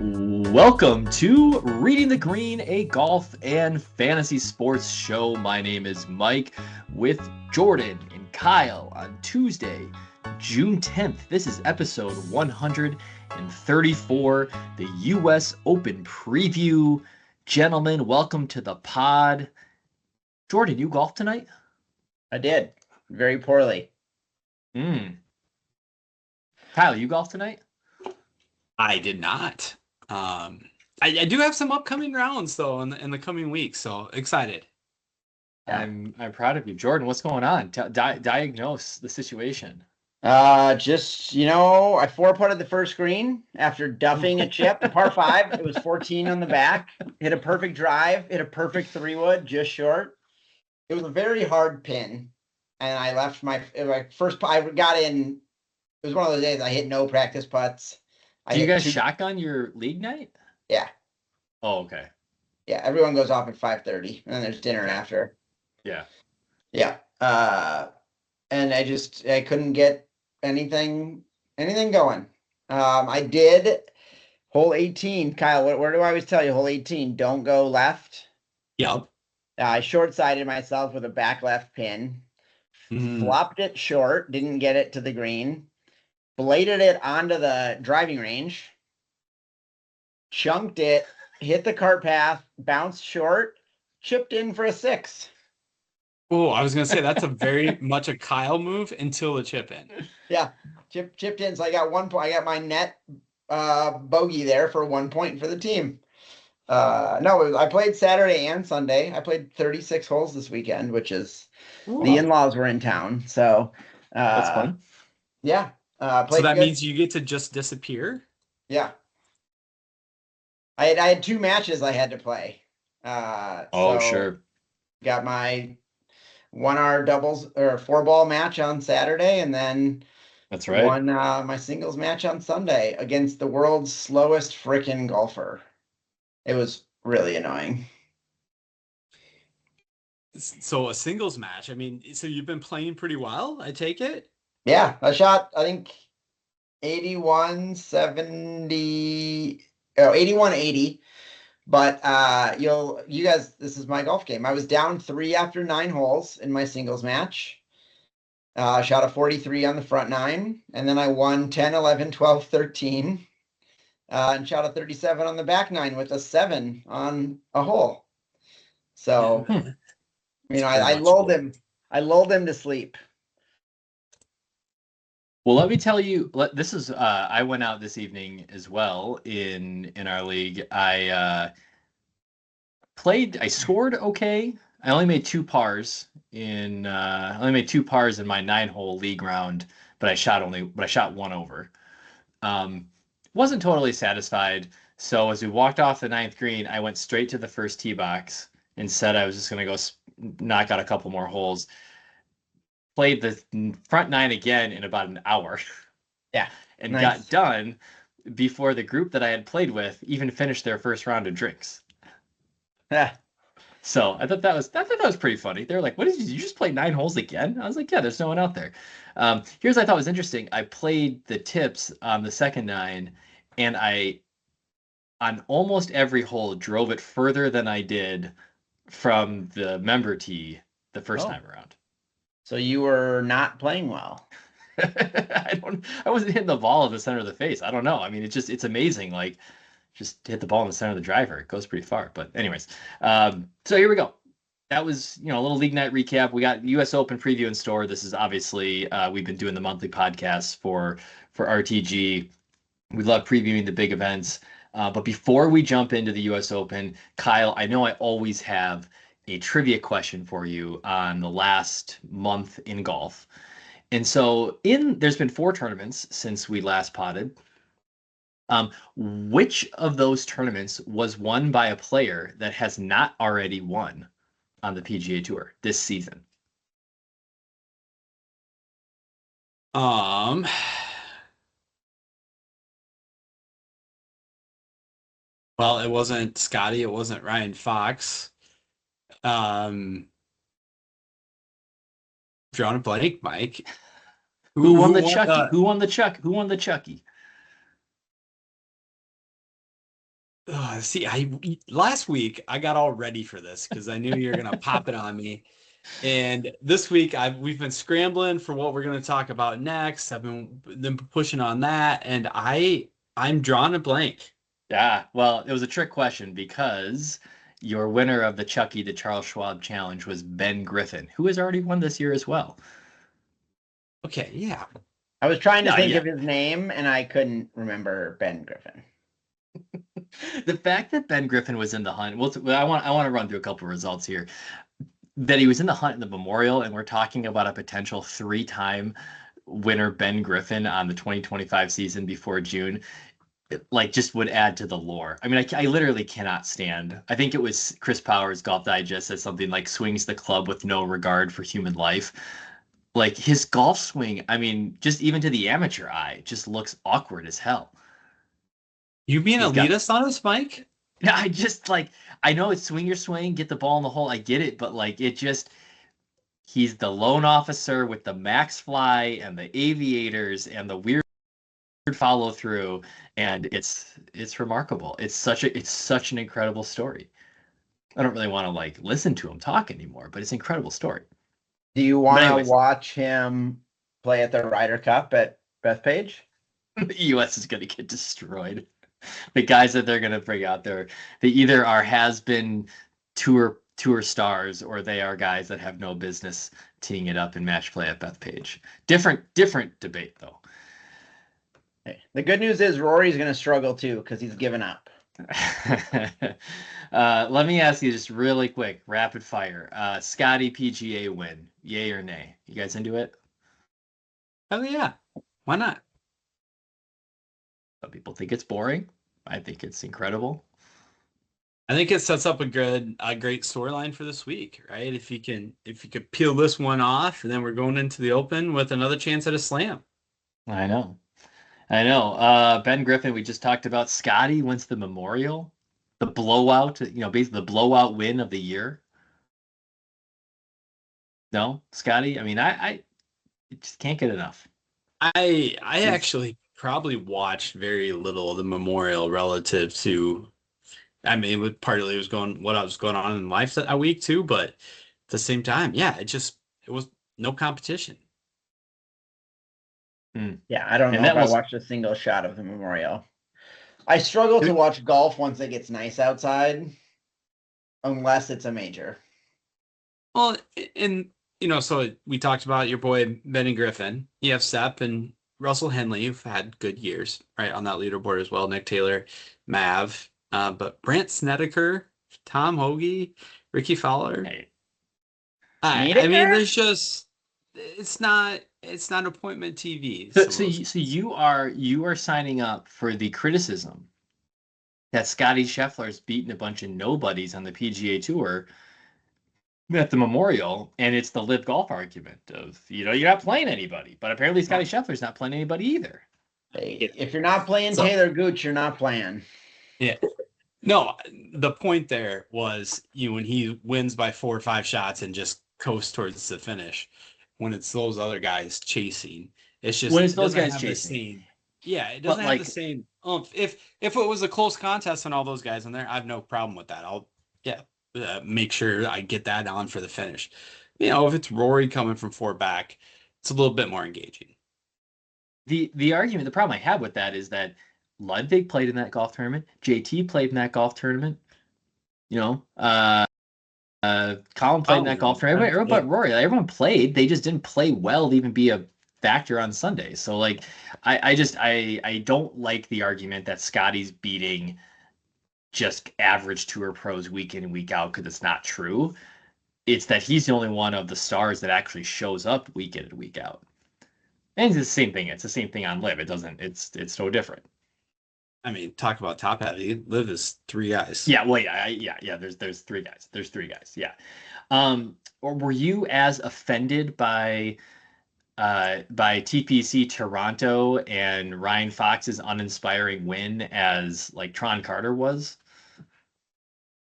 Welcome to Reading the Green, a golf and fantasy sports show. My name is Mike with Jordan and Kyle on Tuesday, June 10th. This is episode 134, the U.S. Open preview. Gentlemen, welcome to the pod. Jordan, you golf tonight? I did. Very poorly. Kyle, you golf tonight? I did not. I do have some upcoming rounds though in the coming weeks, so excited. I'm proud of you. Jordan, what's going on? Diagnose the situation. I 4-putted the first green after duffing a chip, the par 5. It was 14 on the back. Hit a perfect drive, hit a perfect 3-wood, just short. It was a very hard pin, and I left my first. I got in. It was one of those days I hit no practice putts. Do you guys shotgun your league night? Yeah. Oh, okay. Yeah, everyone goes off at 5:30, and then there's dinner after. Yeah. Yeah. And I couldn't get anything going. I did hole 18. Kyle, where do I always tell you? Hole 18, don't go left. Yep. I short-sided myself with a back left pin. Flopped it short, didn't get it to the green. Bladed it onto the driving range, chunked it, hit the cart path, bounced short, chipped in for a 6. Oh, I was gonna say that's a very much a Kyle move until the chip in. Yeah, chipped in. So I got 1 point. I got my net bogey there for 1 point for the team. I played Saturday and Sunday. I played 36 holes this weekend, which is the in-laws were in town, so that's fun. Yeah. So that means you get to just disappear? Yeah. I had 2 matches I had to play. Sure. Got my 1-hour doubles or 4-ball match on Saturday, and then that's right. Won my singles match on Sunday against the world's slowest frickin' golfer. It was really annoying. So a singles match. I mean, so you've been playing pretty well, I take it? Yeah, I shot, I think, 81-80. But you guys, this is my golf game. I was down 3 after 9 holes in my singles match. Shot a 43 on the front 9, and then I won 10, 11, 12, 13, and shot a 37 on the back 9 with a 7 on a hole. So, I lulled him. I lulled him to sleep. Well, let me tell you, this is, I went out this evening as well in our league. I scored okay. I only made 2 pars in my 9-hole league round, but I shot 1 over. Wasn't totally satisfied. So as we walked off the 9th green, I went straight to the first tee box and said I was just going to go knock out a couple more holes. Played the front 9 again in about an hour. Yeah. And got done before the group that I had played with even finished their first round of drinks. Yeah. So I thought that was pretty funny. They were like, did you just play 9 holes again? I was like, yeah, there's no one out there. Here's what I thought was interesting. I played the tips on the second 9, and I, on almost every hole, drove it further than I did from the member tee the first time around. So you were not playing well. I wasn't hitting the ball in the center of the face. I don't know. I mean, it's amazing. Like, just hit the ball in the center of the driver. It goes pretty far. But anyways, so here we go. That was, a little league night recap. We got U.S. Open preview in store. This is obviously, we've been doing the monthly podcasts for RTG. We love previewing the big events. But before we jump into the U.S. Open, Kyle, I know I always have a trivia question for you on the last month in golf. And so there's been 4 tournaments since we last potted. Which of those tournaments was won by a player that has not already won on the PGA Tour this season? Well, it wasn't Scotty. It wasn't Ryan Fox. Drawing a blank, Mike. Who won the Chucky? Who won the Chucky? See, last week I got all ready for this because I knew you're gonna pop it on me. And this week we've been scrambling for what we're gonna talk about next. I've been pushing on that, and I'm drawing a blank. Yeah, well, it was a trick question because your winner of the Chucky the Charles Schwab Challenge was Ben Griffin, who has already won this year as well. Okay, yeah. I was trying to No, think yeah. of his name and I couldn't remember Ben Griffin. The fact that Ben Griffin was in the hunt, well, I want to run through a couple of results here. That he was in the hunt in the Memorial, and we're talking about a potential 3-time winner Ben Griffin on the 2025 season before June. Like just would add to the lore. I mean, I literally cannot stand. I think it was Chris Powers Golf Digest said something like swings the club with no regard for human life. Like his golf swing, I mean, just even to the amateur eye, just looks awkward as hell. You being He's got elitist on us, Mike? Yeah, I just like I know it's swing your swing, get the ball in the hole. I get it, but like it just he's the lone officer with the max fly and the aviators and the weird follow through, and it's remarkable. It's such an incredible story. I don't really want to like listen to him talk anymore, but it's an incredible story. Do you But want to anyways, watch him play at the Ryder Cup at Bethpage? the U.S. is going to get destroyed. The guys that they're going to bring out there, they either are has-been tour stars or they are guys that have no business teeing it up in match play at Bethpage. Different debate though. Hey, the good news is Rory's going to struggle too because he's given up. Let me ask you just really quick, rapid fire. Scotty PGA win, yay or nay? You guys into it? Oh yeah. Why not? Some people think it's boring. I think it's incredible. I think it sets up a great storyline for this week, right? If you could peel this one off, and then we're going into the Open with another chance at a slam. I know. Ben Griffin, we just talked about. Scotty wins the Memorial, the blowout, basically the blowout win of the year. No, Scotty. I mean, I just can't get enough. I actually probably watched very little of the Memorial relative to. I mean, partly it was what was going on in life that week too, but at the same time, yeah, it was no competition. Yeah, I don't know if I watched a single shot of the Memorial. I struggle to watch golf once it gets nice outside, unless it's a major. Well, and so we talked about your boy Benny Griffin. You have Sepp and Russell Henley, who've had good years, right, on that leaderboard as well. Nick Taylor, Mav, but Brandt Snedeker, Tom Hoagie, Ricky Fowler. Hey. I mean, there's just it's not appointment TV. So you are signing up for the criticism that Scotty Scheffler's beaten a bunch of nobodies on the PGA Tour at the Memorial, and it's the live golf argument of you're not playing anybody, but apparently Scotty Scheffler's not playing anybody either. Hey, if you're not playing Taylor Gooch, you're not playing. Yeah. No, the point there was when he wins by 4 or 5 shots and just coasts towards the finish. When it's those other guys chasing, it's just when it's those guys chasing. It doesn't have the same oomph. If it was a close contest and all those guys in there, I have no problem with that. I'll make sure I get that on for the finish. If it's Rory coming from 4 back, it's a little bit more engaging. The argument, the problem I have with that is that Ludwig played in that golf tournament. JT played in that golf tournament. Colin played in that golf tournament. But Rory, everyone played. They just didn't play well to even be a factor on Sunday. So I don't like the argument that Scotty's beating just average tour pros week in and week out because it's not true. It's that he's the only one of the stars that actually shows up week in and week out. And it's the same thing. It's the same thing on Live. It's no different. I mean, talk about top heavy. Live is 3 guys. Yeah, well, yeah. There's 3 guys. There's 3 guys. Yeah. Or were you as offended by TPC Toronto and Ryan Fox's uninspiring win as like Tron Carter was?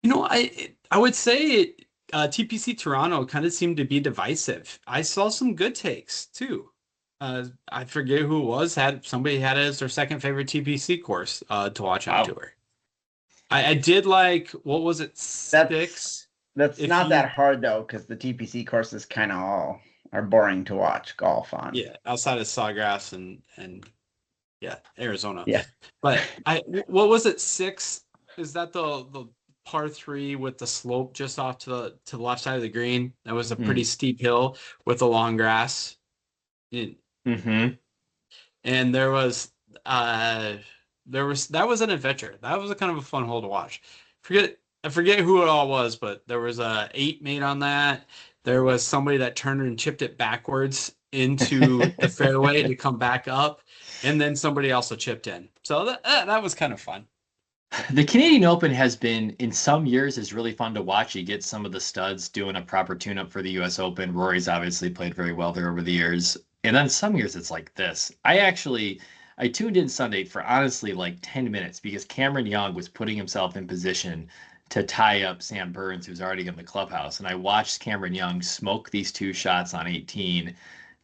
I would say TPC Toronto kind of seemed to be divisive. I saw some good takes too. I forget who it was. Somebody had it as their second favorite TPC course to watch on tour. I did like, what was it, That's 6? that's If not you- that hard though, because the TPC courses kind of all are boring to watch golf on. Yeah, outside of Sawgrass and yeah, Arizona. Yeah. But what was it, 6? Is that the par 3 with the slope just off to the left side of the green? That was a pretty steep hill with the long grass. Mm-hmm. And that was an adventure. That was a kind of a fun hole to watch. I forget who it all was, but there was a 8 made on that. There was somebody that turned and chipped it backwards into the fairway to come back up, and then somebody also chipped in. So that was kind of fun. The Canadian Open has been, in some years, is really fun to watch. You get some of the studs doing a proper tune-up for the U.S. Open. Rory's obviously played very well there over the years. And then some years it's like this. I tuned in Sunday for honestly like 10 minutes because Cameron Young was putting himself in position to tie up Sam Burns, who's already in the clubhouse. And I watched Cameron Young smoke these 2 shots on 18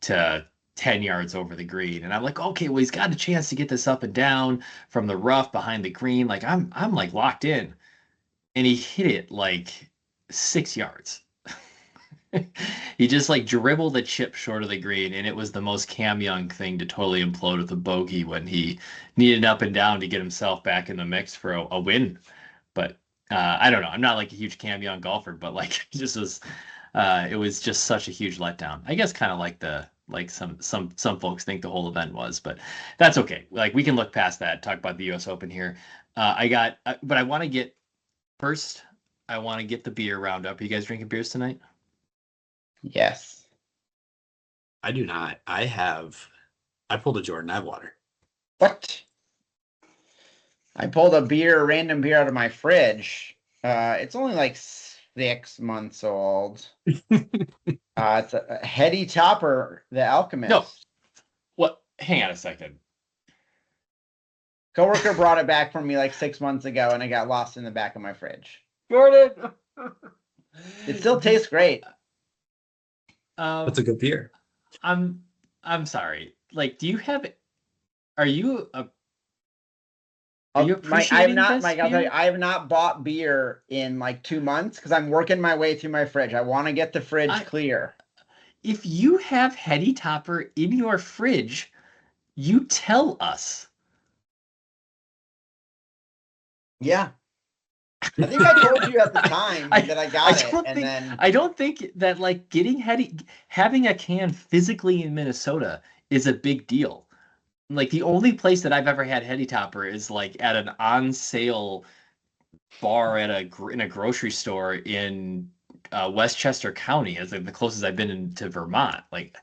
to 10 yards over the green. And I'm like, okay, well, he's got a chance to get this up and down from the rough behind the green. Like I'm like locked in. And he hit it like 6 yards. He just like dribbled the chip short of the green, and it was the most Cam Young thing to totally implode with a bogey when he needed up and down to get himself back in the mix for a win. But I don't know. I'm not like a huge Cam Young golfer, but like it was just such a huge letdown. I guess kind of like some folks think the whole event was, but that's okay. Like we can look past that. Talk about the U.S. Open here. But I want to get first. I want to get the beer roundup. Are you guys drinking beers tonight? Yes. I do not. I pulled a Jordan. I have water. What? I pulled a random beer out of my fridge. It's only like 6 months old. It's a Heady Topper, the Alchemist. No. What? Hang on a second. Coworker brought it back for me like 6 months ago, and it got lost in the back of my fridge. Jordan. It still tastes great. That's a good beer. I'm sorry. Like, are you appreciating this Mike, I'll tell you, beer? I have not bought beer in like 2 months because I'm working my way through my fridge. I want to get the fridge clear. If you have Heady Topper in your fridge, you tell us. Yeah. I think I told you at the time that I got it, and then I don't think that like having a can physically in Minnesota is a big deal. Like the only place that I've ever had Heady Topper is like at an on sale bar in a grocery store in Westchester County, as like the closest I've been into Vermont. Like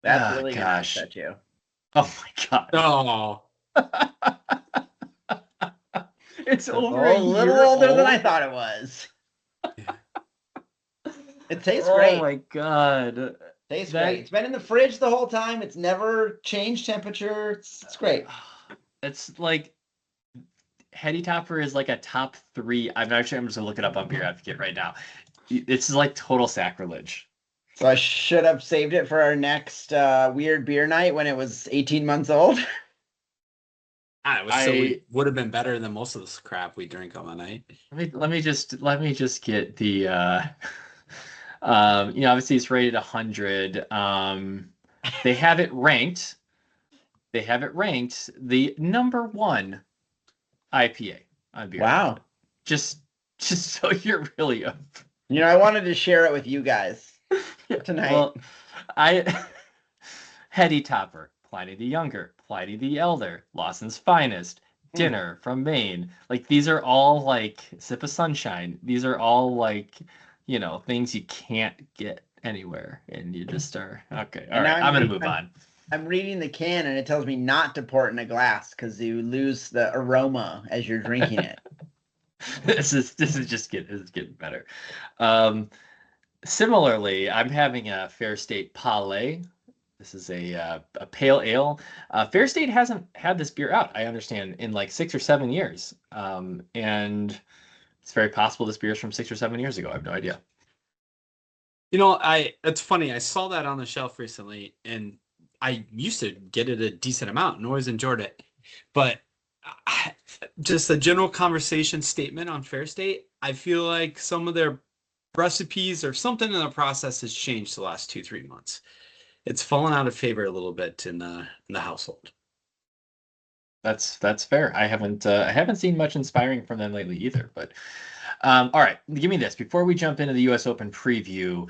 that's really gosh. gonna upset you. Oh my god. Oh, It's over a little older than I thought it was. It tastes great. Oh my god. Tastes great. It's been in the fridge the whole time. It's never changed temperature. It's great. It's like Heady Topper is like a top 3. I'm just gonna look it up on Beer Advocate right now. It's like total sacrilege. So I should have saved it for our next weird beer night when it was 18 months old. It would have been better than most of this crap we drink on the night. Let me just get the obviously it's rated 100. They have it ranked. The number 1 IPA on Beer. Wow. Just so you're really up. I wanted to share it with you guys tonight. Well, Heady Topper, Pliny the Younger, Pliny the Elder, Lawson's Finest, Dinner from Maine. Like these are all like Sip of Sunshine. These are all like, things you can't get anywhere, and you just are okay. All right, I'm gonna move on. I'm reading the can, and it tells me not to pour it in a glass because you lose the aroma as you're drinking it. This is getting better. Similarly, I'm having a Fair State Pahlay. This is a pale ale. Fair State hasn't had this beer out, I understand, in like 6 or 7 years. And it's very possible this beer is from 6 or 7 years ago. I have no idea. It's funny. I saw that on the shelf recently, and I used to get it a decent amount and always enjoyed it. But just a general conversation statement on Fair State. I feel like some of their recipes or something in the process has changed the last 2-3 months. It's fallen out of favor a little bit in the household. That's fair. I haven't seen much inspiring from them lately either. But all right, give me this before we jump into the U.S. Open preview.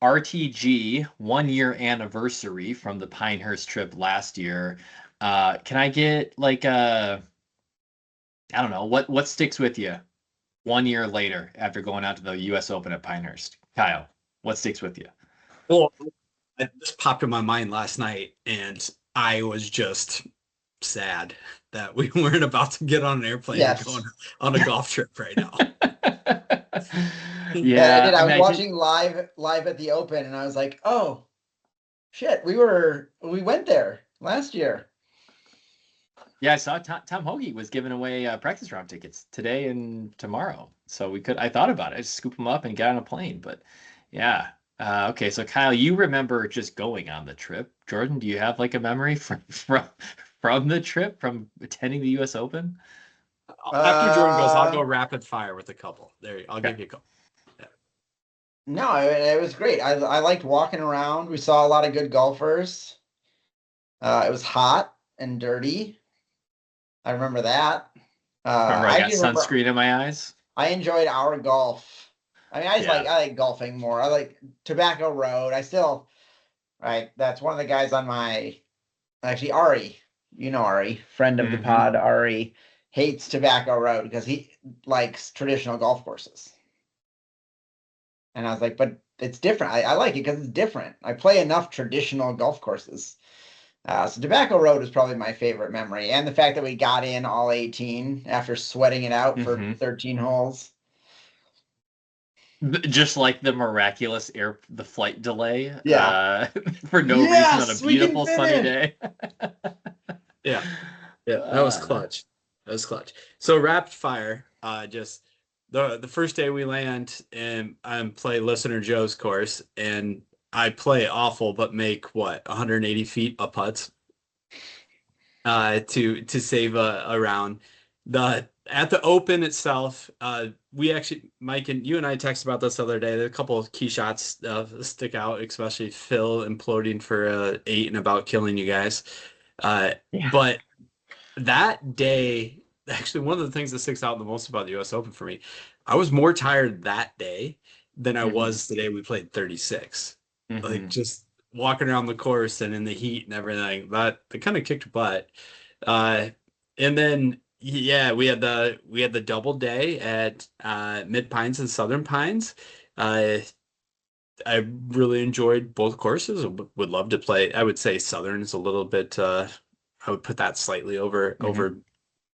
RTG 1 year anniversary from the Pinehurst trip last year. Can I get like I don't know what sticks with you 1 year later after going out to the U.S. Open at Pinehurst? Kyle, what sticks with you? Well, it just popped in my mind last night, and I was just sad that we weren't about to get on an airplane and go on a golf trip right now. Yeah, I did. I was mean, watching live at the Open, and I was like, "Oh, shit, we went there last year." Yeah, I saw Tom Hoagie was giving away practice round tickets today and tomorrow, so I thought about it, just scoop them up and get on a plane. But yeah, okay. So Kyle, you remember just going on the trip? Jordan, do you have like a memory from the trip, from attending the U.S. Open? After Jordan goes, I'll go rapid fire with a couple. I'll give you a couple. No, it was great. I liked walking around. We saw a lot of good golfers. It was hot and dirty. I remember that. Remember I got sunscreen in my eyes? I enjoyed our golf. I mean, I like golfing more. I like Tobacco Road. That's one of the guys on actually Ari, Ari, friend of the pod, Ari, hates Tobacco Road because he likes traditional golf courses. And I was like, but it's different. I like it because it's different. I play enough traditional golf courses. So Tobacco Road is probably my favorite memory. And the fact that we got in all 18 after sweating it out for 13 holes. Just like the miraculous the flight delay. Yeah. For no reason on a beautiful sunny day. Yeah. That was clutch. So rapid fire, just the first day we land and I play Listener Joe's course, and I play awful, but make 180 feet of putts to save a round. At the Open itself, we actually, Mike, and you and I texted about this the other day. There are a couple of key shots stick out, especially Phil imploding for 8 and about killing you guys. But that day, actually, one of the things that sticks out the most about the U.S. Open for me, I was more tired that day than I was the day we played 36. Like just walking around the course and in the heat and everything, that kind of kicked butt. And then we had the double day at Mid Pines and Southern Pines. I really enjoyed both courses. Would love to play. I would say Southern is a little bit. I would put that slightly over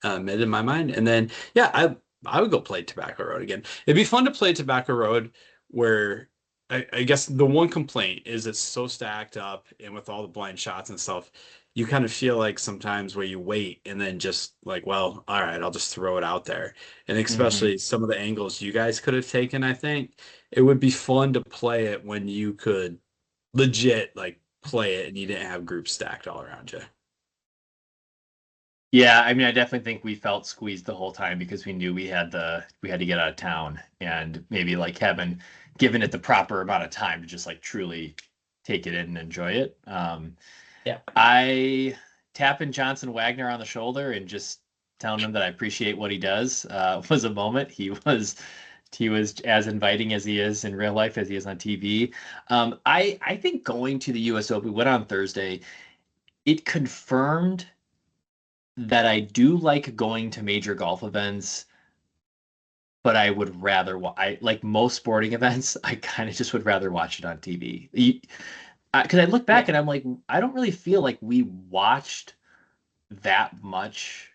Mid in my mind. And then I would go play Tobacco Road again. It'd be fun to play Tobacco Road where. I guess the one complaint is it's so stacked up, and with all the blind shots and stuff, you kind of feel like sometimes where you wait and then just like, well, all right, I'll just throw it out there. And especially some of the angles you guys could have taken, I think it would be fun to play it when you could legit like play it and you didn't have groups stacked all around you. Yeah, I mean, I definitely think we felt squeezed the whole time because we knew we had to get out of town, and maybe like having given it the proper amount of time to just like truly take it in and enjoy it. I tapping Johnson Wagner on the shoulder and just telling him that I appreciate what he does was a moment. He was as inviting as he is in real life as he is on TV. I think going to the U.S. Open, went on Thursday, it confirmed that I do like going to major golf events, but I would rather I like most sporting events. I kind of just would rather watch it on TV. Because I look back and I'm like, I don't really feel like we watched that much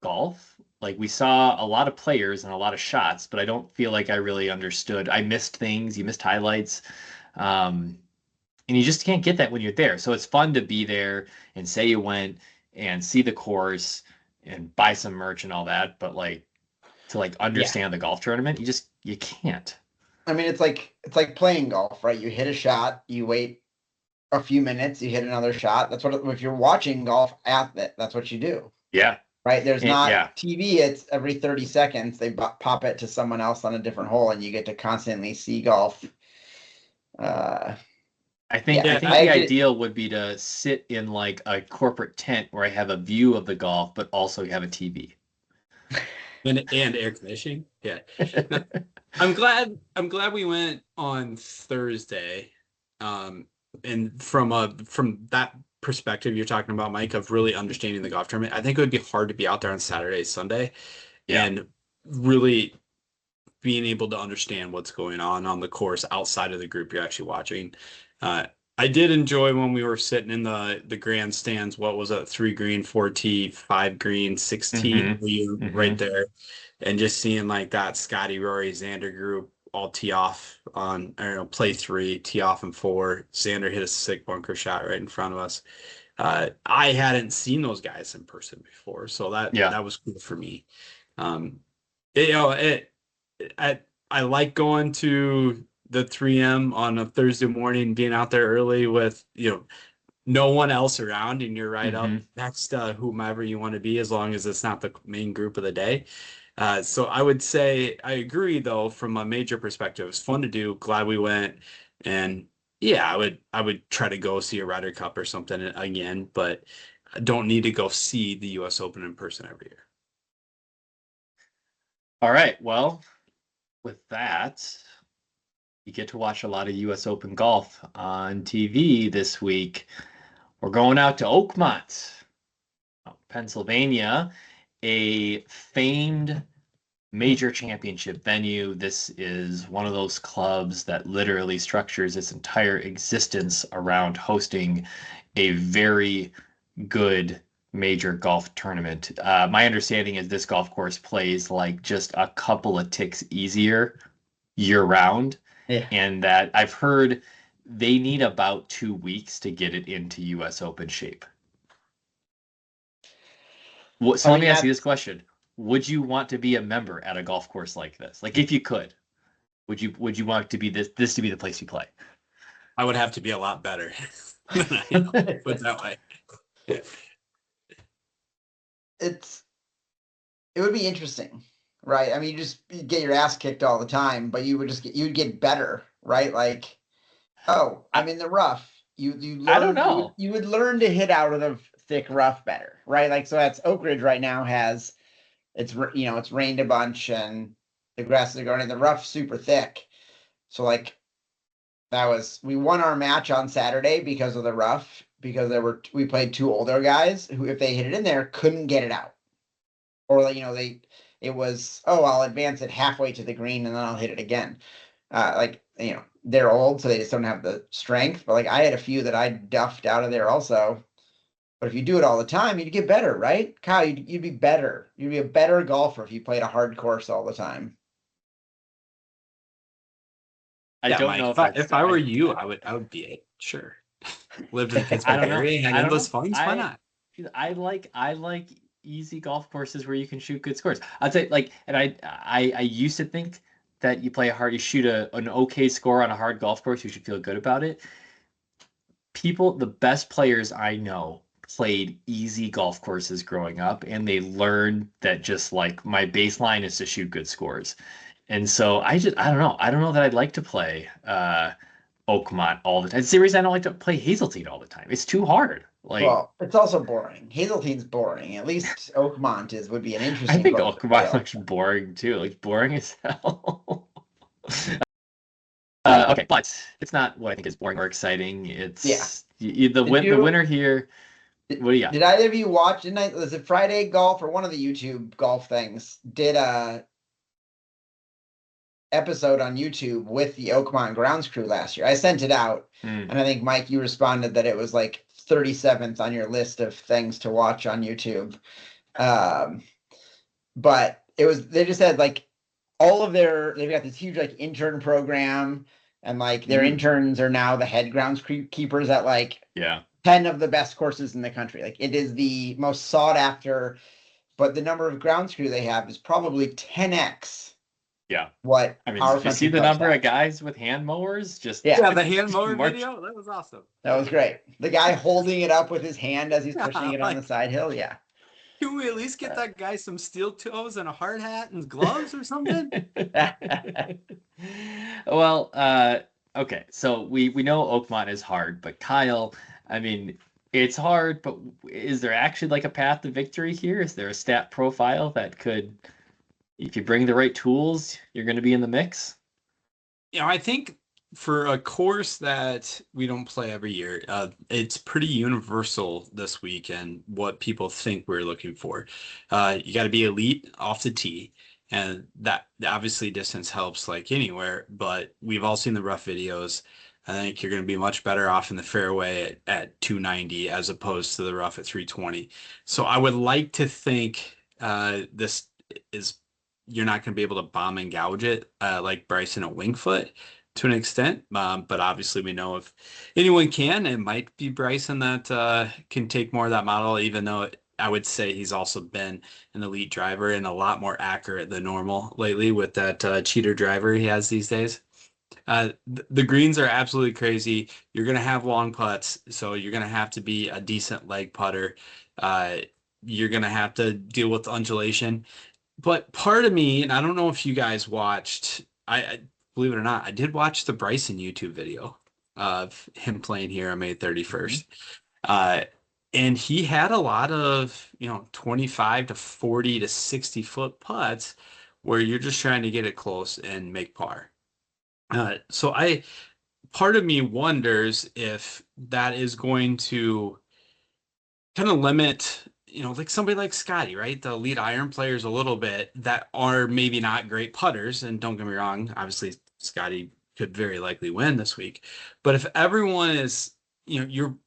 golf. Like we saw a lot of players and a lot of shots, but I don't feel like I really understood. I missed things. You missed highlights. And you just can't get that when you're there. So it's fun to be there and say you went and see the course and buy some merch and all that. But like to like understand the golf tournament, you can't. I mean, it's like playing golf, right? You hit a shot, you wait a few minutes, you hit another shot. That's what, if you're watching golf at that, that's what you do. Yeah. right? There's And, not yeah. TV. It's every 30 seconds they pop it to someone else on a different hole, and you get to constantly see golf. I think Yeah, I think I the actually, ideal would be to sit in like a corporate tent where I have a view of the golf, but also have a TV. And air conditioning. Yeah. No, I'm glad we went on Thursday. And from that perspective you're talking about, Mike, of really understanding the golf tournament, I think it would be hard to be out there on Saturday, Sunday, Yeah. and really being able to understand what's going on the course outside of the group you're actually watching. I did enjoy when we were sitting in the grandstands. What was it? 3 green, 4 tee, 5 green, 6 tee. Mm-hmm. You right there, and just seeing like that Scotty, Rory, Xander group all tee off on, I don't know, play 3, tee off in 4. Xander hit a sick bunker shot right in front of us. I hadn't seen those guys in person before, so that was cool for me. I like going to the 3M on a Thursday morning, being out there early with, no one else around, and you're right up next to whomever you want to be, as long as it's not the main group of the day. So I would say I agree, though, from a major perspective, it's fun to do. Glad we went. And yeah, I would try to go see a Ryder Cup or something again, but I don't need to go see the US Open in person every year. All right. Well, with that, you get to watch a lot of US Open golf on TV this week. We're going out to Oakmont, Pennsylvania, a famed major championship venue. This is one of those clubs that literally structures its entire existence around hosting a very good major golf tournament. My understanding is this golf course plays like just a couple of ticks easier year round. Yeah. And that I've heard they need about 2 weeks to get it into US Open shape. So let me ask you this question. Would you want to be a member at a golf course like this? Like, if you could, would you want to be this to be the place you play? I would have to be a lot better than I am, put that way. It would be interesting, right? I mean, you get your ass kicked all the time, but you'd get better, right? Like, oh, I'm in the rough. You learn, I don't know. You would learn to hit out of the thick rough better, right? Like, so that's Oak Ridge right now has, it's rained a bunch and the grasses are going in the rough super thick. So like we won our match on Saturday because of the rough, because we played 2 older guys who, if they hit it in there, couldn't get it out. Or like, it was, oh, I'll advance it halfway to the green and then I'll hit it again. They're old, so they just don't have the strength. But like, I had a few that I duffed out of there also. But if you do it all the time, you'd get better, right? Kyle, you'd be better. You'd be a better golfer if you played a hard course all the time. I don't know if I were you, I would be it. Sure. Lived in the Pittsburgh area, had endless funds. Why not? I like easy golf courses where you can shoot good scores. I'd say and I used to think that you shoot an okay score on a hard golf course, you should feel good about it. The best players I know played easy golf courses growing up, and they learned that just like my baseline is to shoot good scores. And so I don't know that I'd like to play Oakmont all the time. It's the reason I don't like to play Hazeltine all the time. It's too hard. Well, it's also boring. Hazeltine's boring. At least Oakmont would be an interesting. I think Oakmont looks boring too. Like boring as hell. Okay, but it's not what I think is boring or exciting. It's the winner here. What do you got? Did either of you watch? Was it Friday Golf or one of the YouTube golf things? Did a episode on YouTube with the Oakmont grounds crew last year. I sent it out, and I think Mike, you responded that it was like 37th on your list of things to watch on YouTube. But they just had like they've got this huge like intern program, and like their interns are now the head grounds keepers at like 10 of the best courses in the country. Like, it is the most sought after, but the number of grounds crew they have is probably 10x. Yeah. What I mean, did you see the number of guys with hand mowers? The hand mower video? That was awesome. That was great. The guy holding it up with his hand as he's pushing it on the side hill. Yeah. Can we at least get that guy some steel toes and a hard hat and gloves or something? Well, okay, so we know Oakmont is hard, but Kyle, I mean, it's hard, but is there actually like a path to victory here? Is there a stat profile that could, if you bring the right tools, you're going to be in the mix? I think for a course that we don't play every year, it's pretty universal this weekend what people think we're looking for. You got to be elite off the tee, and that obviously distance helps like anywhere, but we've all seen the rough videos. I think you're going to be much better off in the fairway at 290 as opposed to the rough at 320. So I would like to think this is you're not going to be able to bomb and gouge it like Bryson at Wingfoot to an extent. But obviously we know if anyone can, it might be Bryson that can take more of that model, even though I would say he's also been an elite driver and a lot more accurate than normal lately with that cheater driver he has these days. The greens are absolutely crazy. You're going to have long putts, so you're going to have to be a decent leg putter. You're going to have to deal with undulation. But part of me, and I don't know if you guys watched, I believe it or not, I did watch the Bryson YouTube video of him playing here on May 31st. And he had a lot of, 25 to 40 to 60 foot putts where you're just trying to get it close and make par. So part of me wonders if that is going to kind of limit, like somebody like Scotty, right? The elite iron players a little bit that are maybe not great putters. And don't get me wrong, obviously Scotty could very likely win this week. But if everyone is, you're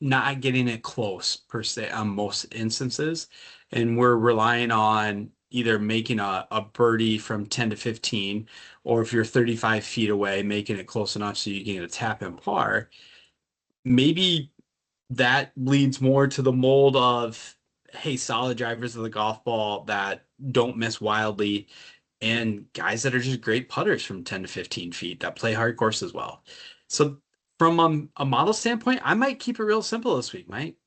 not getting it close per se on most instances, and we're relying on either making a birdie from 10 to 15, or if you're 35 feet away, making it close enough so you can get a tap in par, maybe that leads more to the mold of, hey, solid drivers of the golf ball that don't miss wildly, and guys that are just great putters from 10 to 15 feet that play hard courses well. So from a model standpoint, I might keep it real simple this week, Mike.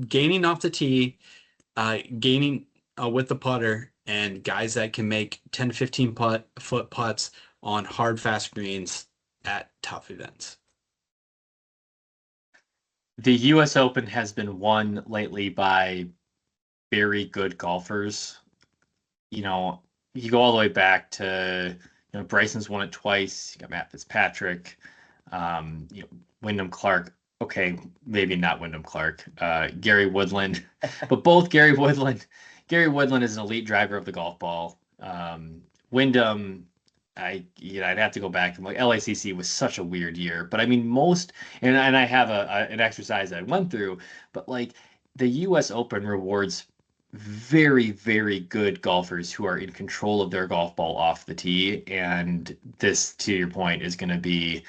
Gaining off the tee, gaining with the putter, and guys that can make 10 to 15 foot putts on hard, fast greens at tough events. The U.S. Open has been won lately by very good golfers. You go all the way back to, Bryson's won it twice. You got Matt Fitzpatrick, Wyndham Clark. Okay, maybe not Wyndham Clark. Gary Woodland, but both Gary Woodland is an elite driver of the golf ball. Wyndham, I'd have to go back. Like LACC was such a weird year, but I mean and I have an exercise I went through, but like the U.S. Open rewards very, very good golfers who are in control of their golf ball off the tee, and this, to your point, is going to be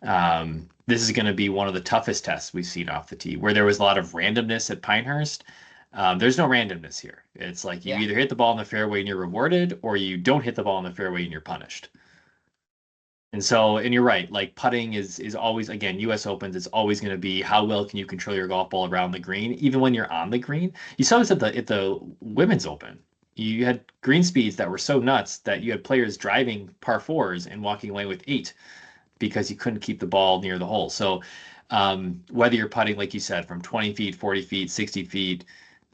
one of the toughest tests we've seen off the tee, where there was a lot of randomness at Pinehurst. There's no randomness here. It's like you either hit the ball in the fairway and you're rewarded, or you don't hit the ball in the fairway and you're punished. And you're right, like putting is always, again, US Opens, it's always going to be how well can you control your golf ball around the green, even when you're on the green. You saw this at the Women's Open. You had green speeds that were so nuts that you had players driving par fours and walking away with 8 because you couldn't keep the ball near the hole. So whether you're putting, like you said, from 20 feet, 40 feet, 60 feet,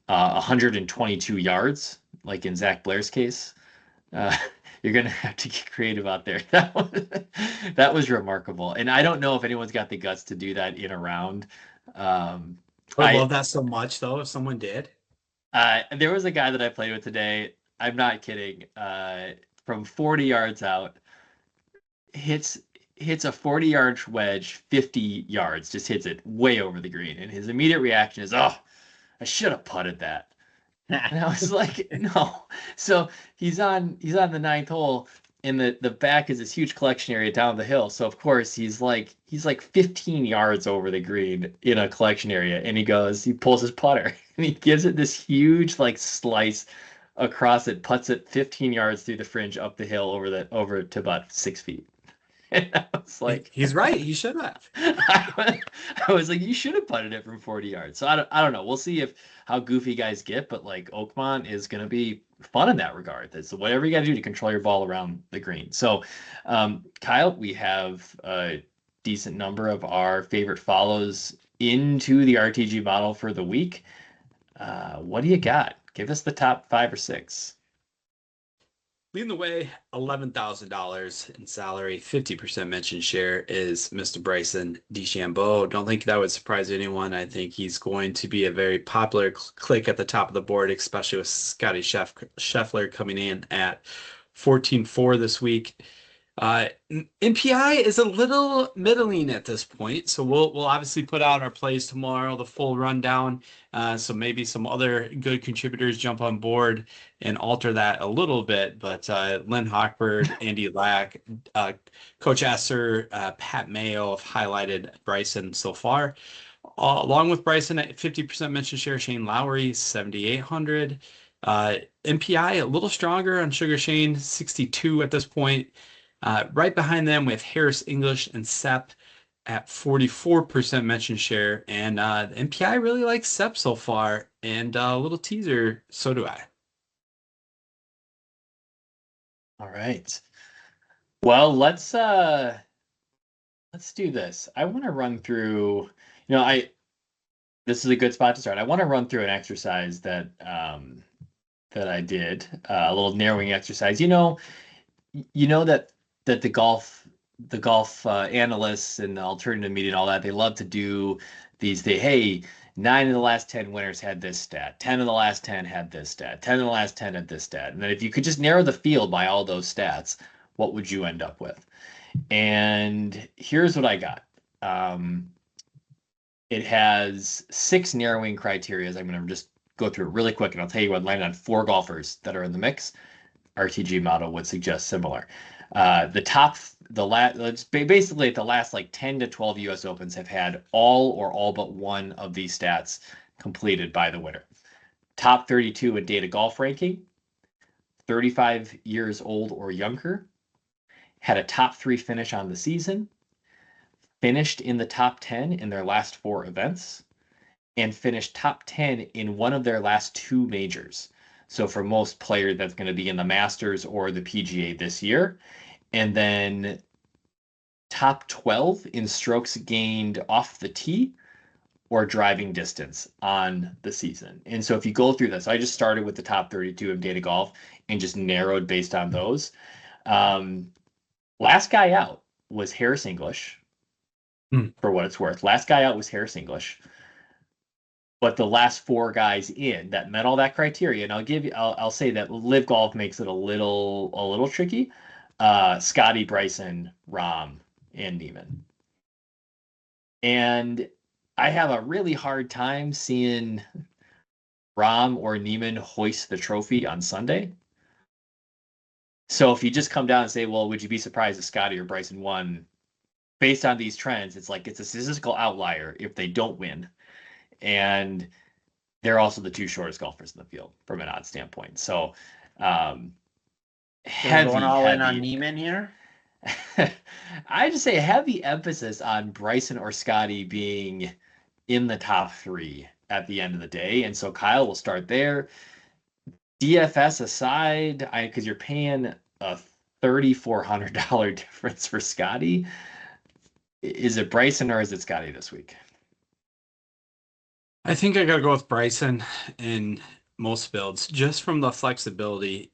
122 yards, like in Zach Blair's case, you're going to have to get creative out there. That was remarkable. And I don't know if anyone's got the guts to do that in a round. I love that so much, though, if someone did. There was a guy that I played with today. I'm not kidding. From 40 yards out, hits a 40-yard wedge, 50 yards, just hits it way over the green. And his immediate reaction is, oh, I should have putted that. And I was like, no. So he's on the 9th hole, and the back is this huge collection area down the hill. So of course he's like 15 yards over the green in a collection area, and he pulls his putter and he gives it this huge like slice across it, puts it 15 yards through the fringe up the hill over to about 6 feet. And I was like, he's right. He should have. I was like, you should have putted it from 40 yards. So I don't know. We'll see if how goofy guys get, but like Oakmont is going to be fun in that regard. That's whatever you got to do to control your ball around the green. So, Kyle, we have a decent number of our favorite follows into the RTG model for the week. What do you got? Give us the top 5 or 6. Leading the way, $11,000 in salary, 50% mention share is Mr. Bryson DeChambeau. Don't think that would surprise anyone. I think he's going to be a very popular click at the top of the board, especially with Scotty Scheffler coming in at 14.4 this week. MPI is a little middling at this point, so we'll obviously put out our plays tomorrow, the full rundown. So maybe some other good contributors jump on board and alter that a little bit. But Lynn Hochberg, Andy Lack, Coach Esser, Pat Mayo have highlighted Bryson so far. Along with Bryson at 50% mention share, Shane Lowry, 7,800. MPI a little stronger on Sugar Shane, 62 at this point. Right behind them, we have Harris English and Sepp at 44% mention share. And MPI really likes Sepp so far. And a little teaser, so do I. All right. Well, let's do this. I want to run through, this is a good spot to start. I want to run through an exercise that I did, a little narrowing exercise. That the golf analysts and the alternative media and all that, they love to do hey, 9 of the last 10 winners had this stat, 10 of the last 10 had this stat, 10 of the last 10 had this stat. And then if you could just narrow the field by all those stats, what would you end up with? And here's what I got. It has 6 narrowing criteria. I'm going to just go through it really quick, and I'll tell you what landed on 4 golfers that are in the mix. RTG model would suggest similar. Basically the last like 10 to 12 US Opens have had all but one of these stats completed by the winner. Top 32 in data golf ranking, 35 years old or younger, had a top 3 finish on the season, finished in the top 10 in their last 4 events, and finished top 10 in one of their last 2 majors. So for most players, that's going to be in the Masters or the PGA this year. And then top 12 in strokes gained off the tee or driving distance on the season. And so if you go through this, I just started with the top 32 of data golf and just narrowed based on those. Last guy out was Harris English, for what it's worth. Last guy out was Harris English. But the last 4 guys in that met all that criteria, and I'll say that Live Golf makes it a little tricky. Scotty, Bryson, Rahm, and Neiman. And I have a really hard time seeing Rahm or Neiman hoist the trophy on Sunday. So if you just come down and say, well, would you be surprised if Scotty or Bryson won? Based on these trends, it's like it's a statistical outlier if they don't win. And they're also the 2 shortest golfers in the field from an odds standpoint. So heavy, going all in on Neiman here. I just say heavy emphasis on Bryson or Scotty being in the top 3 at the end of the day. And so Kyle will start there. DFS aside, because you're paying a $3,400 difference for Scotty. Is it Bryson or is it Scotty this week? I think I got to go with Bryson in most builds, just from the flexibility.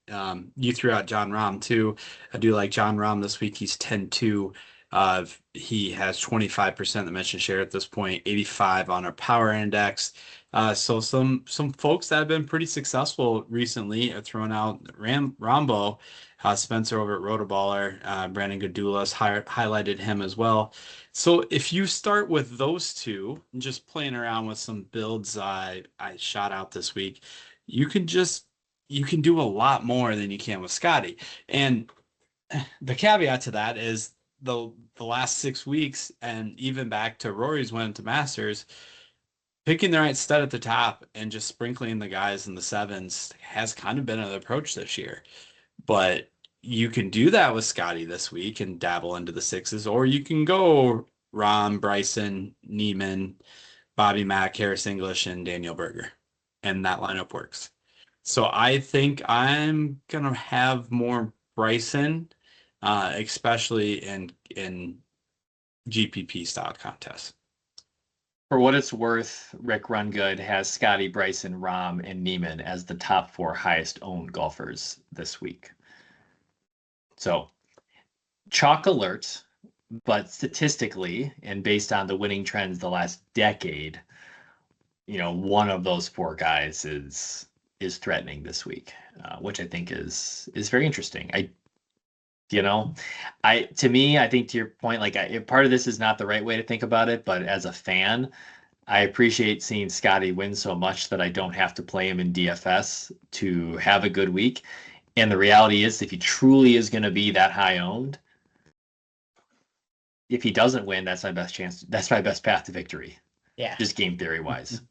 You threw out John Rahm too. I do like John Rahm this week. He's 10-2. He has 25% of the mention share at this point, 85 on our power index. So some folks that have been pretty successful recently are throwing out Rambo, Spencer over at Rotoballer, Brandon Gadulas highlighted him as well. So if you start with those 2, just playing around with some builds I shot out this week, you can do a lot more than you can with Scotty. And the caveat to that is the last 6 weeks, and even back to Rory's win to Masters, picking the right stud at the top and just sprinkling the guys in the 7s has kind of been an approach this year. But you can do that with Scotty this week and dabble into the sixes, or you can go Rom, Bryson, Neiman, Bobby Mack, Harris English, and Daniel Berger, and that lineup works. So I think I'm gonna have more Bryson, especially in GPP style contests. For what it's worth, Rick Rungood has Scotty, Bryson, Rahm, and Neiman as the top 4 highest owned golfers this week. So, chalk alert, but statistically and based on the winning trends the last decade, one of those 4 guys is threatening this week, which I think is very interesting. To me, I think to your point, like part of this is not the right way to think about it, but as a fan, I appreciate seeing Scotty win so much that I don't have to play him in DFS to have a good week. And the reality is, if he truly is going to be that high owned, if he doesn't win, that's my best chance. That's my best path to victory. Yeah. Just game theory wise.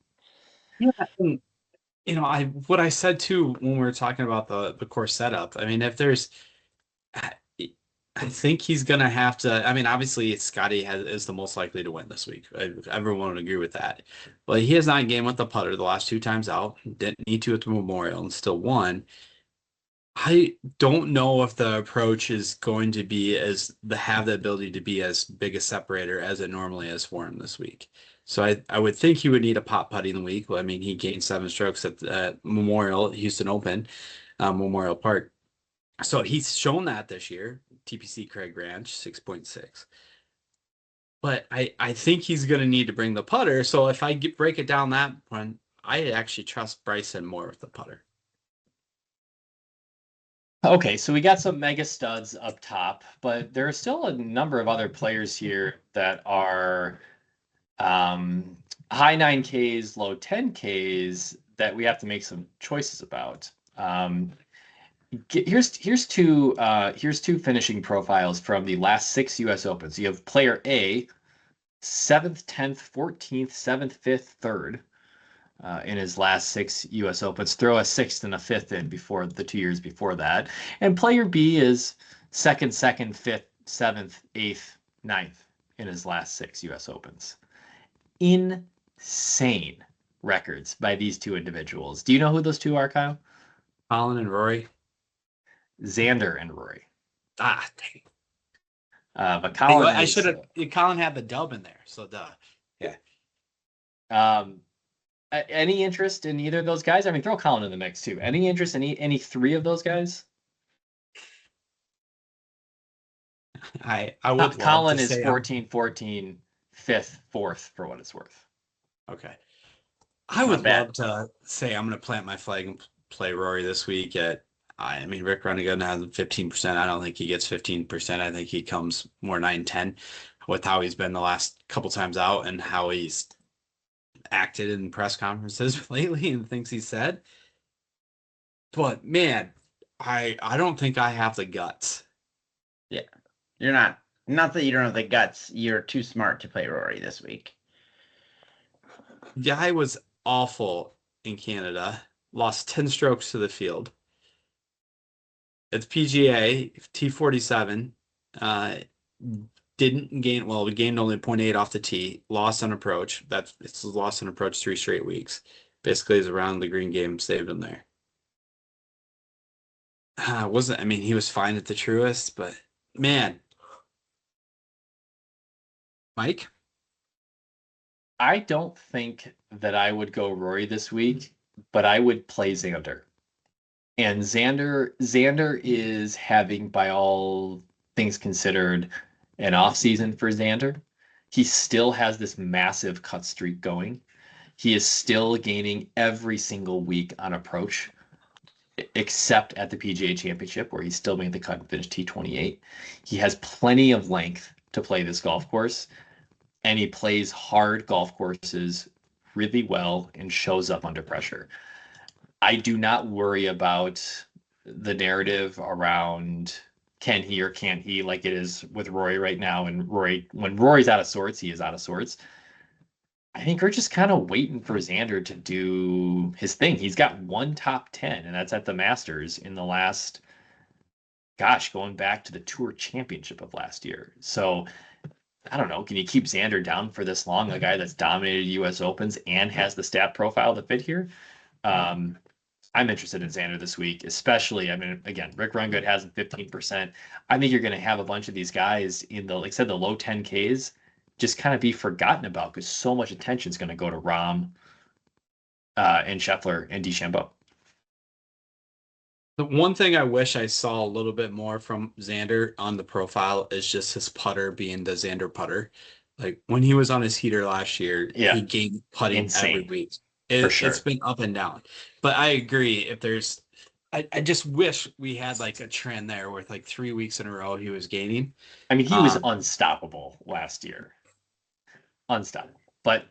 Yeah. What I said too when we were talking about the course setup. I mean, I think he's gonna have to. I mean, obviously, Scotty is the most likely to win this week. Everyone would agree with that. But he has not gained with the putter the last 2 times out. Didn't need to at the Memorial and still won. I don't know if the approach is going to be have the ability to be as big a separator as it normally is for him this week. So I would think he would need a pot putting week. I mean, he gained 7 strokes at Memorial Houston Open, Memorial Park. So he's shown that this year. TPC Craig Ranch 6.6. But I think he's going to need to bring the putter. So if I break it down that one, I actually trust Bryson more with the putter. Okay, so we got some mega studs up top, but there are still a number of other players here that are high 9Ks, low 10Ks that we have to make some choices about. Here's two finishing profiles from the last 6 U.S. Opens. You have player A, 7th, 10th, 14th, 7th, 5th, 3rd. In his last 6 U.S. Opens, throw a 6th and a 5th in before the 2 years before that. And player B is 2nd, 5th, 7th, 8th, 9th in his last 6 U.S. Opens. Insane records by these 2 individuals. Do you know who those 2 are, Kyle? Colin and Rory. Xander and Rory. Ah, dang. But Colin, I should have. Colin had the dub in there, so duh. Yeah. Any interest in either of those guys? I mean, throw Colin in the mix too. Any interest in any 3 of those guys? I would. Colin is 14, 14, 5th, 4th for what it's worth. Okay. I would love to say I'm going to plant my flag and play Rory this week I mean, Rick Runnigan has 15%. I don't think he gets 15%. I think he comes more 9-10 with how he's been the last couple times out and how he's acted in press conferences lately and things he said. But man, I don't think I have the guts. Yeah. You're not that you don't have the guts, you're too smart to play Rory this week. Guy was awful in Canada, lost 10 strokes to the field. At the PGA, T47, didn't gain, we gained only 0.8 off the tee, lost on approach. It's lost on approach 3 straight weeks. Basically, his around the green game saved him there. I mean, he was fine at the Truist, but man. Mike? I don't think that I would go Rory this week, but I would play Xander. And Xander is having, by all things considered, an off season for Xander. He still has this massive cut streak going. He is still gaining every single week on approach, except at the PGA Championship, where he's still made the cut and finished T28. He has plenty of length to play this golf course, and he plays hard golf courses really well and shows up under pressure. I do not worry about the narrative around can he or can't he, like it is with Rory right now. And when Rory's out of sorts, he is out of sorts. I think we're just kind of waiting for Xander to do his thing. He's got 1 top 10, and that's at the Masters in the last gosh, going back to the Tour Championship of last year. So I don't know. Can you keep Xander down for this long? A guy that's dominated U.S. Opens and has the stat profile to fit here. Um, I'm interested in Xander this week, especially. I mean, again, Rick Rungood has him 15%. I think you're going to have a bunch of these guys in the, like I said, the low 10Ks just kind of be forgotten about because so much attention is going to go to Rahm and Scheffler and DeChambeau. The one thing I wish I saw a little bit more from Xander on the profile is just his putter being the Xander putter. Like when he was on his heater last year, Yeah. he gained putting every Insane. week. For sure. It's been up and down. But I agree. If there's, I just wish we had like a trend there with like 3 weeks in a row he was gaining. I mean, he was unstoppable last year. Unstoppable. But,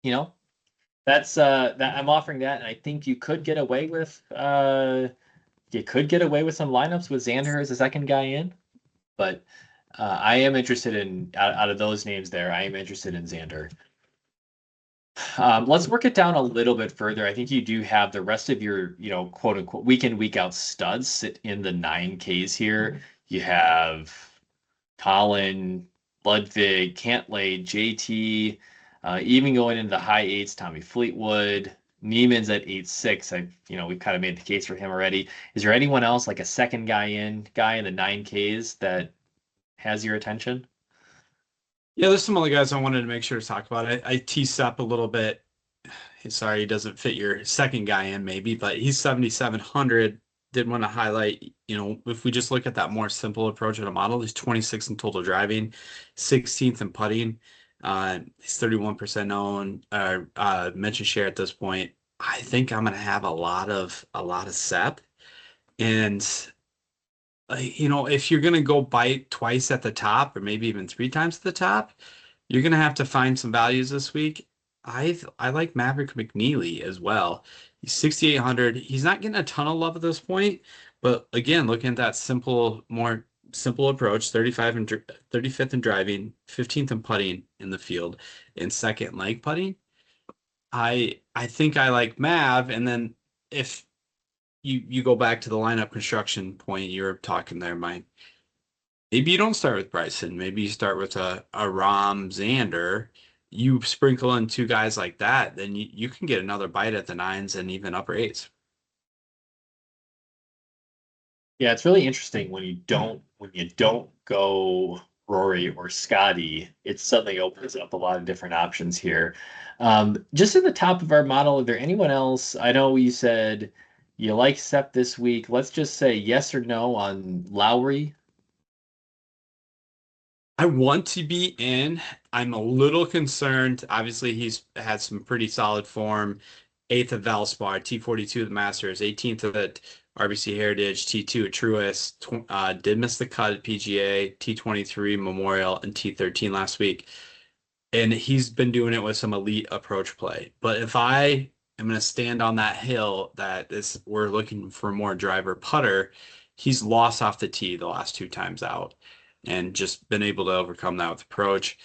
you know, that's that I'm offering that, and I think you could get away with some lineups with Xander as the second guy in. But I am interested in out of those names there, I am interested in Xander. Let's work it down a little bit further. I think you do have the rest of your, quote unquote, week in, week out studs sit in the 9Ks here. You have Colin, Ludwig, Cantlay, JT, even going into the high eights, Tommy Fleetwood, Neiman's at 8.6. We've kind of made the case for him already. Is there anyone else, like a second guy in the 9Ks that has your attention? Yeah, there's some other guys I wanted to make sure to talk about. I teased up a little bit. Sorry, he doesn't fit your second guy in maybe, but he's 7,700. Did want to highlight, if we just look at that more simple approach of the model, he's 26 in total driving, 16th in putting. He's 31% owned, mention share at this point. I think I'm gonna have a lot of SEP, and if you're going to go bite twice at the top or maybe even 3 times at the top, you're going to have to find some values this week. I like Maverick McNeely as well. He's 6,800. He's not getting a ton of love at this point, but again, looking at that more simple approach, 35th in driving, 15th in putting in the field, and second in leg putting. I think I like Mav, and then if you go back to the lineup construction point you were talking there, Mike. Maybe you don't start with Bryson. Maybe you start with a Rahm, Xander. You sprinkle in 2 guys like that, then you can get another bite at the 9s and even upper 8s. Yeah, it's really interesting when you don't go Rory or Scotty, it suddenly opens up a lot of different options here. Just at the top of our model, are there anyone else? I know you said you like Sep this week. Let's just say yes or no on Lowry. I want to be in. I'm a little concerned. Obviously, he's had some pretty solid form. 8th at Valspar, T42 at the Masters, 18th at RBC Heritage, T2 at Truist, did miss the cut at PGA, T23 Memorial, and T13 last week. And he's been doing it with some elite approach play. But if I am going to stand on that hill we're looking for more driver putter, he's lost off the tee the last 2 times out and just been able to overcome that with approach.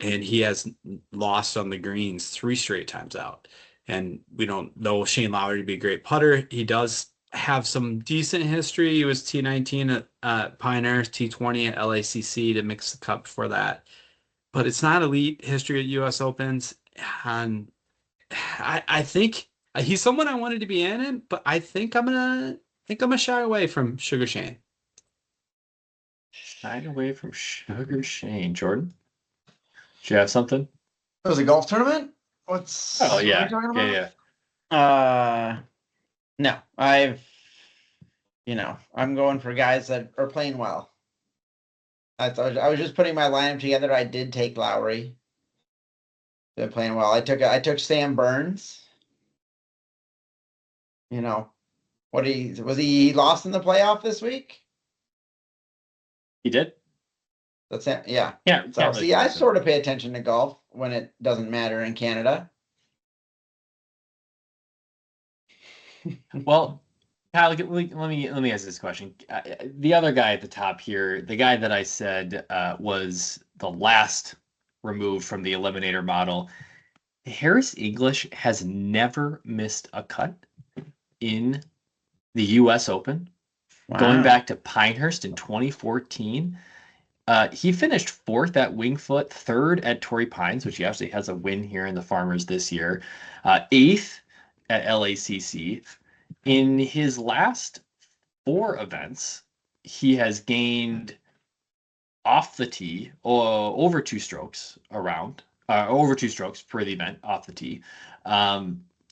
And he has lost on the greens 3 straight times out. And we don't know Shane Lowry to be a great putter. He does have some decent history. He was T19 at Pinehurst, T20 at LACC to mix the cup before that. But it's not elite history at U.S. Opens. And I think he's someone I wanted to be in, but I think I'm gonna shy away from Sugar Shane. Shy away from Sugar Shane. Jordan, do you have something? It was a golf tournament. What yeah, are you talking about? yeah. No, I'm going for guys that are playing well. I was just putting my lineup together. I did take Lowry. They're playing well. I took Sam Burns. He lost in the playoff this week? He did. That's it. Yeah. Yeah. So see, I sort of pay attention to golf when it doesn't matter in Canada. Well, Kyle, let me ask this question. The other guy at the top here, the guy that I said was the last removed from the eliminator model, Harris English has never missed a cut in the U.S. Open Going Wow. back to Pinehurst in 2014, he finished fourth at Wingfoot, third at Torrey Pines, which he actually has a win here in the Farmers this year, eighth at LACC. In his last four events, he has gained off the tee or over two strokes over two strokes per the event off the tee.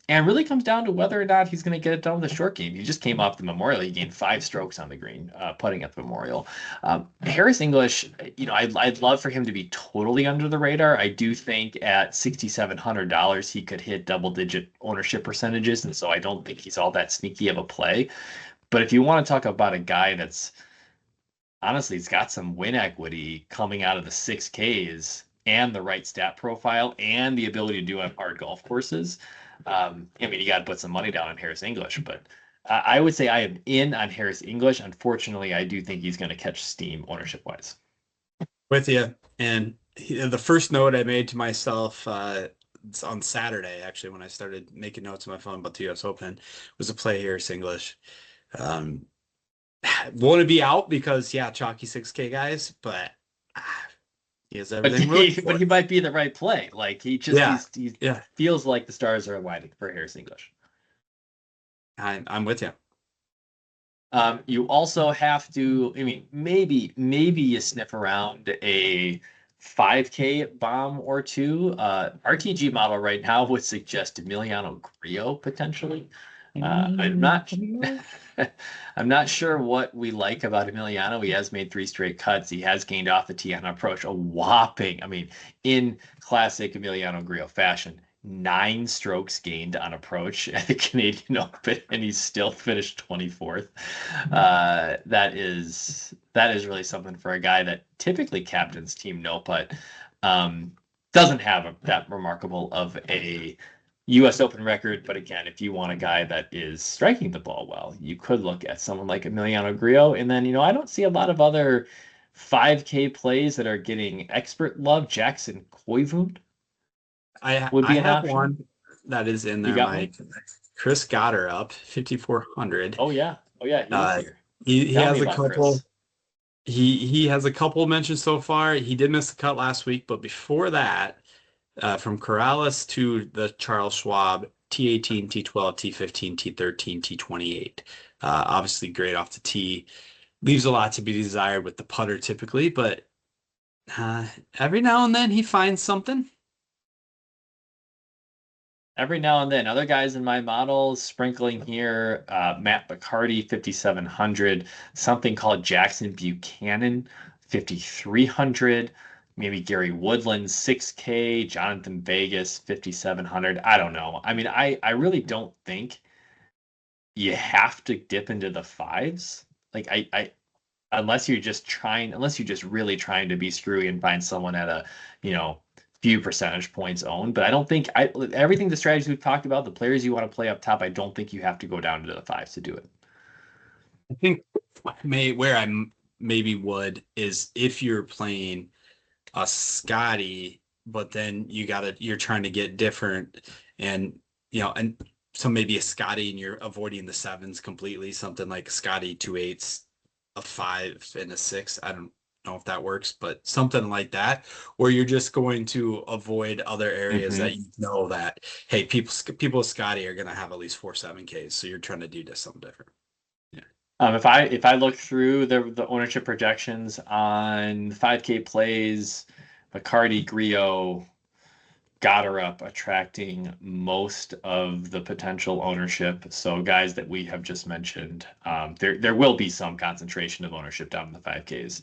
And really comes down to whether or not he's going to get it done with a short game. He just came off the Memorial. He gained 5 strokes on the green, putting at the Memorial. Harris English, I'd love for him to be totally under the radar. I do think at $6,700 he could hit double-digit ownership percentages, and so I don't think he's all that sneaky of a play. But if you want to talk about a guy that's honestly, he's got some win equity coming out of the 6Ks and the right stat profile and the ability to do it on hard golf courses. You got to put some money down on Harris English, but I would say I am in on Harris English. Unfortunately, I do think he's going to catch steam ownership wise. With you. And the first note I made to myself on Saturday, actually, when I started making notes on my phone about the US Open, was to play Harris English. Want to be out because chalky 6K guys, but he has everything. But he might be the right play. Like he feels like the stars are aligning for Harris English. I'm with you. You also have to. Maybe you sniff around a 5K bomb or two. RTG model right now would suggest Emiliano Grillo potentially. I'm not sure what we like about Emiliano. He has made 3 straight cuts. He has gained off the tee on approach a whopping, in classic Emiliano Grillo fashion, 9 strokes gained on approach at the Canadian Open, and he's still finished 24th. That is really something for a guy that typically captains Team No Putt. Doesn't have that remarkable of a U.S. Open record, but again, if you want a guy that is striking the ball well, you could look at someone like Emiliano Grillo. And then, I don't see a lot of other 5K plays that are getting expert love. Jackson Koivund would be an option. One that is in there, Mike. Chris Gotterup, 5,400. Oh yeah, he has a couple. He has a couple mentions so far. He did miss the cut last week, but before that. From Corrales to the Charles Schwab, T18, T12, T15, T13, T28. Obviously great off the tee. Leaves a lot to be desired with the putter typically, but every now and then he finds something. Every now and then. Other guys in my models sprinkling here, Matt Bacardi, 5,700. Something called Jackson Buchanan, 5,300. Maybe Gary Woodland, 6K, Jonathan Vegas, 5,700. I don't know. I really don't think you have to dip into the 5s. Like unless you're just really trying to be screwy and find someone at a, few percentage points owned. But I don't think everything the strategies we've talked about, the players you want to play up top, I don't think you have to go down to the 5s to do it. I think where I maybe would is if you're playing a Scotty, but then you're trying to get different and so maybe a Scotty and you're avoiding the 7s completely, something like Scotty 2/8, a 5 and a 6. I don't know if that works, but something like that, where you're just going to avoid other areas that that, hey, people with Scotty are going to have at least 4 7Ks. So you're trying to do something different. If I look through the ownership projections on 5K plays, Bacardi, Grillo, Gotterup attracting most of the potential ownership. So guys that we have just mentioned, there will be some concentration of ownership down in the 5Ks.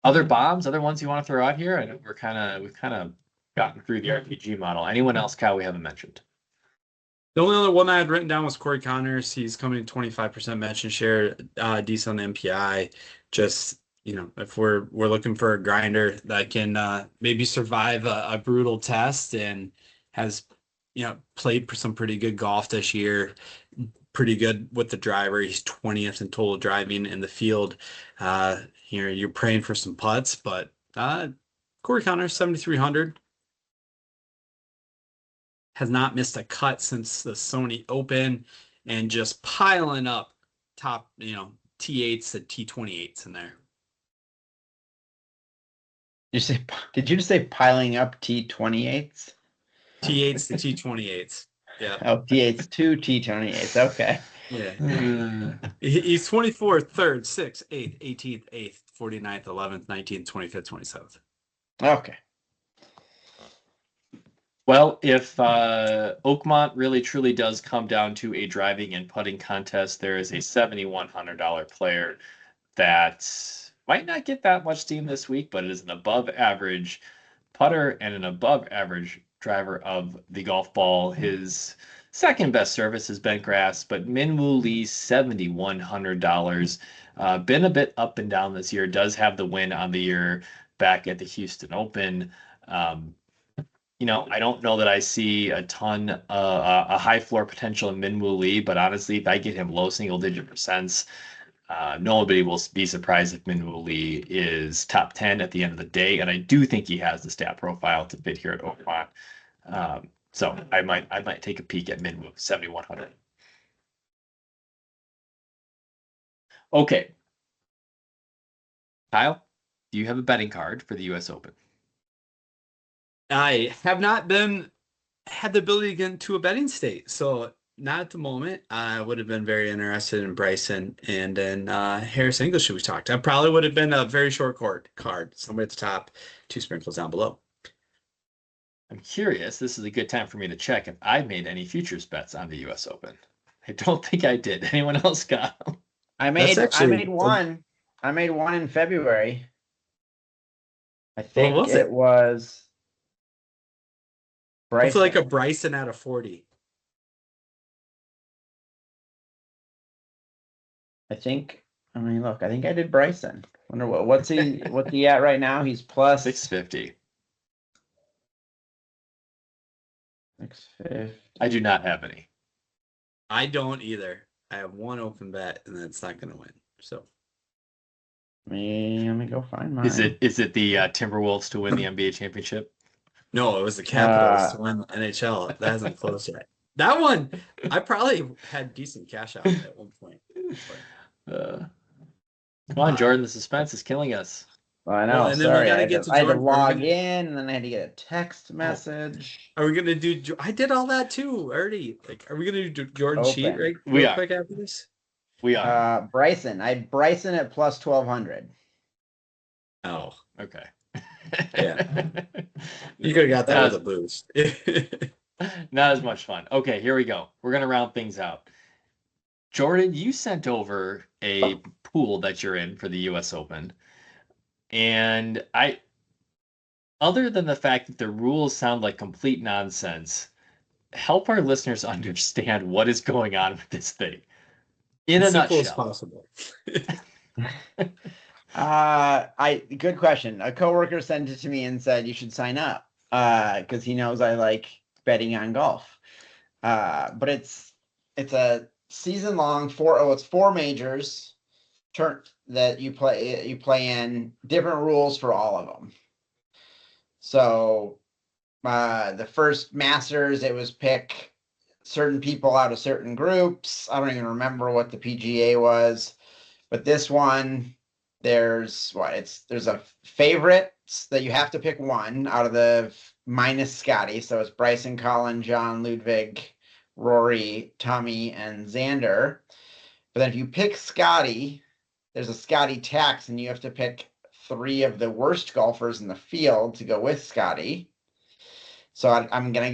Other bombs, other ones you want to throw out here? I know we've kind of gotten through the RPG model. Anyone else, Kyle, we haven't mentioned? The only other one I had written down was Corey Connors. He's coming 25% mention share, decent on the MPI. Just, if we're looking for a grinder that can maybe survive a brutal test and has, played some pretty good golf this year, pretty good with the driver. He's 20th in total driving in the field. You're praying for some putts, but Corey Connors, 7,300. has not missed a cut since the Sony Open, and just piling up top, T8s and T28s in there. Did you just say piling up T28s? T8s to T28s. Yeah. Oh, T8s to T28s. Okay. Yeah. He's 24th, 3rd, 6th, 8th, 18th, 8th, 49th, 11th, 19th, 25th, 27th. Okay. Well, if Oakmont really truly does come down to a driving and putting contest, there is a $7,100 player that might not get that much steam this week, but it is an above average putter and an above average driver of the golf ball. His second best service is bent grass, but Minwoo Lee, $7,100. Been a bit up and down this year, does have the win on the year back at the Houston Open. I don't know that I see a high floor potential in Minwoo Lee, but honestly, if I get him low single digit percents, nobody will be surprised if Minwoo Lee is top 10 at the end of the day. And I do think he has the stat profile to fit here at Oakmont. So I might take a peek at Minwoo, 7,100. Okay. Kyle, do you have a betting card for the US Open? I have not had the ability to get into a betting state, so not at the moment. I would have been very interested in Bryson and then Harris English, who we talked. I probably would have been a very short card, somewhere at the top, 2 sprinkles down below. I'm curious. This is a good time for me to check if I made any futures bets on the U.S. Open. I don't think I did. Anyone else got them? I made one. I made one in February. I think it was Bryson. Hopefully like a Bryson out of 40. I think I did Bryson. Wonder what's he at right now? He's plus 650. 650. I do not have any. I don't either. I have one open bet, and then it's not going to win. So let me go find mine. Is it the Timberwolves to win the NBA championship? No, it was the Capitals to win the NHL. That hasn't closed yet. That one, I probably had decent cash out at one point. Come on, Jordan. The suspense is killing us. Well, I know. And then sorry, we gotta I had to log in, and then I had to get a text message. Are we gonna do? I did all that too already. Like, are we gonna do Jordan Open. Sheet real quick after this? We are. Bryson. I had Bryson at plus 1,200. Oh, okay. Yeah. You could have got that with a boost. Not as much fun. Okay, here we go. We're gonna round things out. Jordan, you sent over a pool that you're in for the U.S. Open. And other than the fact that the rules sound like complete nonsense, help our listeners understand what is going on with this thing. In a nutshell. As possible. Good question. A coworker sent it to me and said you should sign up because he knows I like betting on golf. But it's a season long it's 4 majors that you play in, different rules for all of them. So the first Masters, it was pick certain people out of certain groups. I don't even remember what the PGA was, but this one, there's a favorite that you have to pick one out of the minus Scotty. So it's Bryson, Colin, John, Ludwig, Rory, Tommy, and Xander. But then if you pick Scotty, there's a Scotty tax, and you have to pick 3 of the worst golfers in the field to go with Scotty. So I'm going to